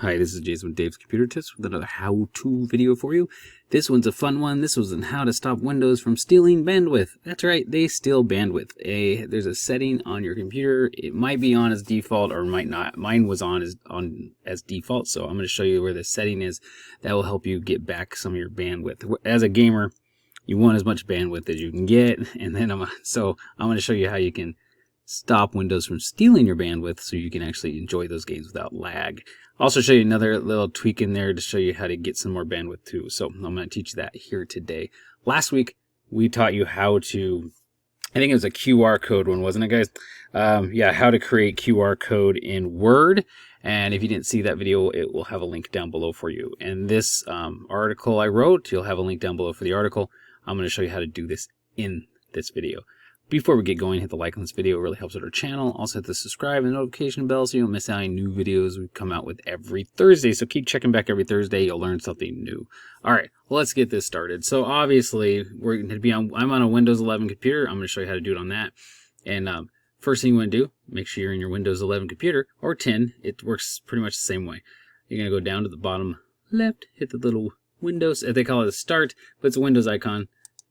Hi, this is Jason with Dave's Computer Tips with another how-to video for you. This one's a fun one. This was on how to stop Windows from stealing bandwidth. That's right, they steal bandwidth. There's a setting on your computer. It might be on as default or might not. Mine was on as default, so I'm going to show you where the setting is. That will help you get back some of your bandwidth. As a gamer, you want as much bandwidth as you can get, and then I'm going to show you how you can stop Windows from stealing your bandwidth so you can actually enjoy those games without lag. I'll also show you another little tweak in there to show you how to get some more bandwidth too. So I'm going to teach you that here today. Last week, we taught you how to, I think it was a QR code one, wasn't it, guys? Yeah, how to create QR code in Word. And if you didn't see that video, it will have a link down below for you. And this article I wrote, you'll have a link down below for the article. I'm going to show you how to do this in this video. Before we get going, hit the like on this video. It really helps with our channel. Also hit the subscribe and notification bell so you don't miss out on any new videos we come out with every Thursday. So keep checking back every Thursday. You'll learn something new. All right, well, let's get this started. So obviously, we're going to be I'm on a Windows 11 computer. I'm going to show you how to do it on that. And first thing you want to do, make sure you're in your Windows 11 computer or 10. It works pretty much the same way. You're going to go down to the bottom left, hit the little Windows. They call it a start, but it's a Windows icon.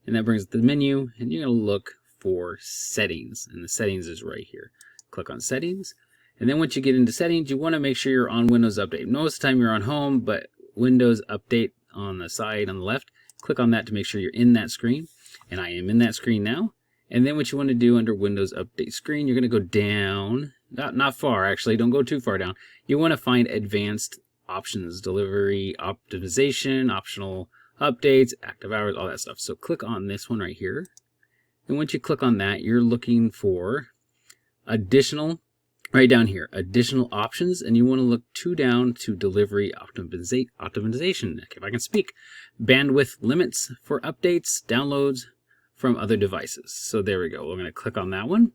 And that brings up the menu, and you're going to look for settings, and the settings is right here. Click on settings, and then once you get into settings, you want to make sure you're on Windows Update. Most of the time you're on home, but Windows Update on the side on the left, click on that to make sure you're in that screen, and I am in that screen now. And then what you want to do under Windows Update screen, you're going to go down, not far actually, don't go too far down. You want to find advanced options, delivery optimization, optional updates, active hours, all that stuff. So click on this one right here. And once you click on that, you're looking for additional, right down here, additional options. And you want to look down to delivery optimization, if I can speak. Bandwidth limits for updates, downloads from other devices. So there we go. We're going to click on that one.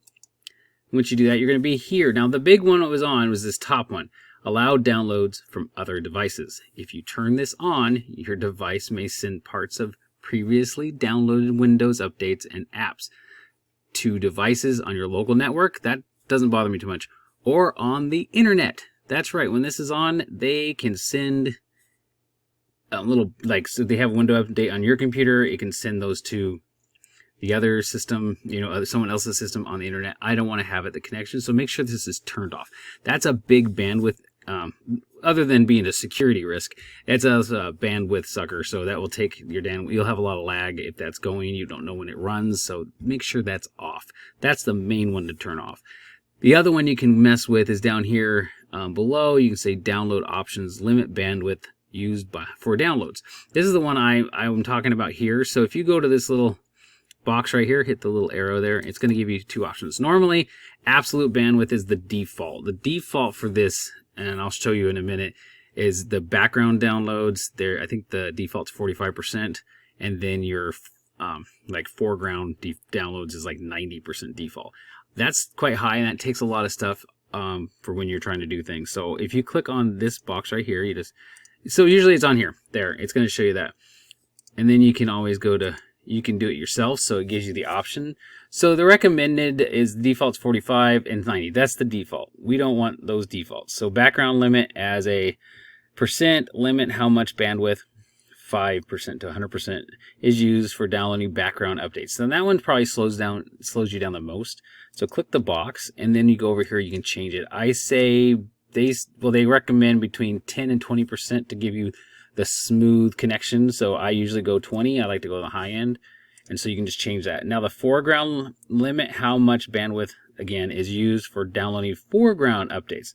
Once you do that, you're going to be here. Now, the big one that was on was this top one. Allow downloads from other devices. If you turn this on, your device may send parts of previously downloaded Windows updates and apps to devices on your local network. That doesn't bother me too much. Or on the internet. That's right. When this is on, they can send a little, so they have a window update on your computer. It can send those to the other system, someone else's system on the internet. I don't want to have it, the connection. So make sure this is turned off. That's a big bandwidth. Other than being a security risk, it's also a bandwidth sucker, so that will take your down. You'll have a lot of lag if that's going. You don't know when it runs, so make sure that's off. That's the main one to turn off. The other one you can mess with is down here below. You can say download options, limit bandwidth used for downloads. This is the one I'm talking about here. So if you go to this little box right here, hit the little arrow there, it's going to give you two options. Normally, absolute bandwidth is the default. The default for this, and I'll show you in a minute, is the background downloads. There, I think the default's 45%, and then your foreground downloads is like 90% default. That's quite high, and that takes a lot of stuff for when you're trying to do things. So if you click on this box right here, so usually it's on here. There, it's going to show you that, and then you can always go to. You can do it yourself, so it gives you the option. So the recommended is default's 45 and 90. That's the default. We don't want those defaults. So background limit as a percent limit how much bandwidth, 5% to 100% is used for downloading background updates. So that one probably slows you down the most. So click the box, and then you go over here. You can change it. I say they recommend between 10 and 20% to give you the smooth connection. So I usually go 20. I like to go to the high end. And so you can just change that. Now the foreground limit, how much bandwidth, again, is used for downloading foreground updates,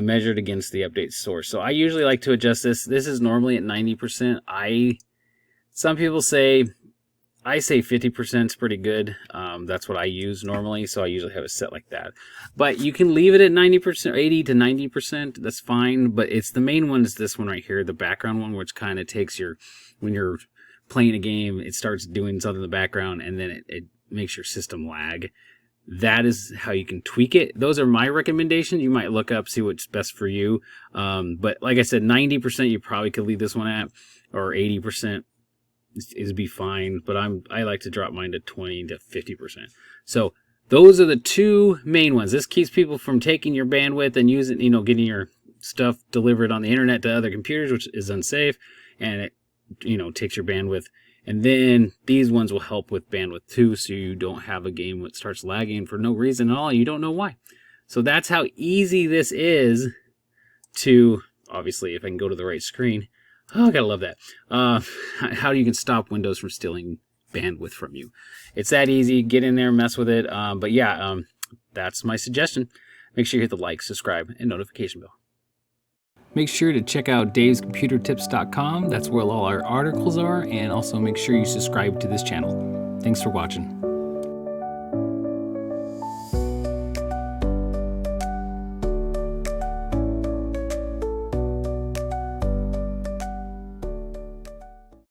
measured against the update source. So I usually like to adjust this. This is normally at 90%. Some people say, I say 50% is pretty good. That's what I use normally, so I usually have it set like that. But you can leave it at 90%, 80 to 90%. That's fine. But it's the main one is this one right here, the background one, which kind of takes when you're playing a game, it starts doing something in the background, and then it makes your system lag. That is how you can tweak it. Those are my recommendations. You might look up, see what's best for you. But like I said, 90% you probably could leave this one at, or 80%. Is be fine, but I like to drop mine to 20 to 50%. So those are the two main ones. This keeps people from taking your bandwidth and using, getting your stuff delivered on the internet to other computers, which is unsafe, and it, takes your bandwidth. And then these ones will help with bandwidth too, so you don't have a game that starts lagging for no reason at all. You don't know why. So that's how easy this is to, obviously, if I can go to the right screen. Oh, I gotta love that. How you can stop Windows from stealing bandwidth from you. It's that easy. Get in there, mess with it. But yeah, that's my suggestion. Make sure you hit the like, subscribe, and notification bell. Make sure to check out davescomputertips.com. That's where all our articles are, and also make sure you subscribe to this channel. Thanks for watching.